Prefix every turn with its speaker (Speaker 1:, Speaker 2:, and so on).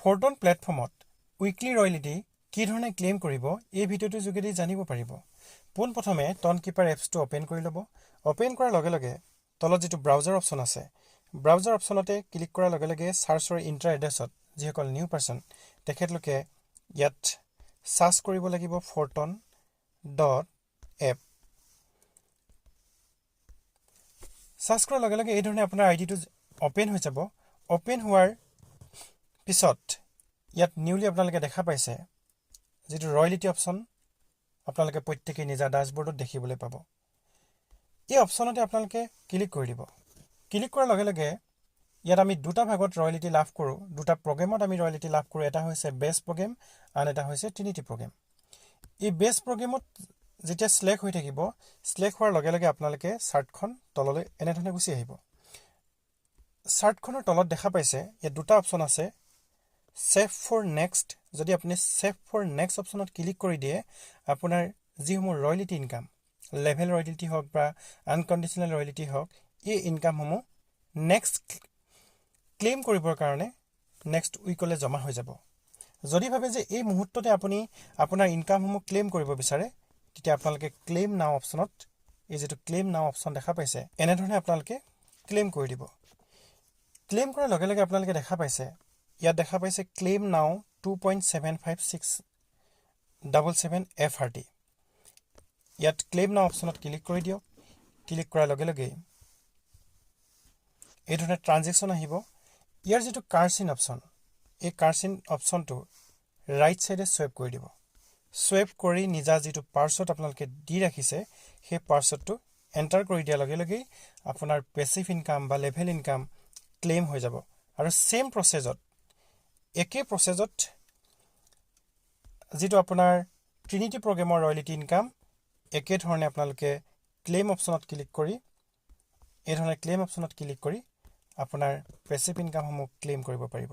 Speaker 1: ফৰটন প্লেটফৰ্মত weekly royalty কি ধৰণে ক্লেইম কৰিব এই ভিডিঅ'টোৰ যোগেদি জানিব পাৰিব। পোনপ্ৰথমে টনকিপাৰ এপছটো অপেন কৰি ল'ব। অপেন কৰাৰ লগে লগে তলত যিটো ব্ৰাউজাৰ অপশ্যন আছে, ব্ৰাউজাৰ অপশ্যনতে ক্লিক কৰাৰ লগে লগে চাৰ্চৰ ইণ্টাৰ এড্ৰেছত যিসকল নিউ পাৰ্চন তেখেতলোকে ইয়াত চাৰ্চ কৰিব লাগিব forton.app। চাৰ্চ কৰাৰ লগে লগে এই ধৰণে আপোনাৰ আইডিটো অপেন হৈ যাব। অপেন হোৱাৰ পিছত ইয়াত নিউলি আপোনালোকে দেখা পাইছে যিটো ৰয়েলিটি অপশ্যন আপোনালোকে প্ৰত্যেকেই নিজা ড্যাশবৰ্ডত দেখিবলৈ পাব। এই অপশ্যনতে আপোনালোকে ক্লিক কৰি দিব। ক্লিক কৰাৰ লগে লগে ইয়াত আমি দুটা ভাগত ৰয়েলিটি লাভ কৰোঁ, দুটা প্ৰগ্ৰেমত আমি ৰয়েলিটি লাভ কৰোঁ। এটা হৈছে বেষ্ট প্ৰগ্ৰেম, আন এটা হৈছে ট্ৰিনিটি প্ৰগ্ৰেম। এই বেষ্ট প্ৰগ্ৰেমত যেতিয়া সিলেক্ট হৈ থাকিব, সিলেক্ট হোৱাৰ লগে লগে আপোনালোকে চাৰ্টখন তললৈ এনেধৰণে গুচি আহিব। চাৰ্টখনৰ তলত দেখা পাইছে ইয়াত দুটা অপশ্যন আছে, সেভ ফৰ নেক্সট। যদি আপুনি সেভ ফৰ নেক্সট অপশ্যনত ক্লিক কৰি দিয়ে, আপোনাৰ যিসমূহ ৰয়েলিটি ইনকাম, লেভেল ৰয়েলিটি হওক বা আনকণ্ডিশ্যনেল ৰয়েলিটি হওক, এই ইনকামসমূহ নেক্সট ক্লেইম কৰিবৰ কাৰণে নেক্সট উইকলৈ জমা হৈ যাব। যদি ভাবে যে এই মুহূৰ্ততে আপুনি আপোনাৰ ইনকামসমূহ ক্লেইম কৰিব বিচাৰে, তেতিয়া আপোনালোকে ক্লেইম নাও অপশ্যনত, এই যিটো ক্লেইম নাও অপশ্যন দেখা পাইছে, এনেধৰণে আপোনালোকে ক্লেইম কৰি দিব। ক্লেইম কৰাৰ লগে লগে আপোনালোকে দেখা পাইছে ইয়াত দেখা পাইছে ক্লেইম নাও 2.75677 FRT। ইয়াত ক্লেইম নাও অপশ্যনত ক্লিক কৰি দিয়ক। ক্লিক কৰাৰ লগে লগে এই ধৰণে ট্ৰানজেকশ্যন আহিব। ইয়াৰ যিটো কাৰ্চিন অপশ্যন, এই কাৰ্চিন অপশ্যনটো ৰাইট চাইডে চুৱেপ কৰি দিব। চুৱেপ কৰি নিজা যিটো পাৰ্চত আপোনালোকে দি ৰাখিছে, সেই পাৰ্চতটো এণ্টাৰ কৰি দিয়াৰ লগে লগেই আপোনাৰ পেচিভ ইনকাম বা লেভেল ইনকাম ক্লেইম হৈ যাব। আৰু সেম প্ৰচেছত, একে প্ৰচেছত যিটো আপোনাৰ ট্ৰিনিটি প্ৰগ্ৰেমৰ ৰয়েলিটি ইনকাম, একেধৰণে আপোনালোকে ক্লেইম অপশ্যনত ক্লিক কৰি, এই ধৰণে ক্লেইম অপশ্যনত ক্লিক কৰি আপোনাৰ পেচিভ ইনকামসমূহ ক্লেইম কৰিব পাৰিব।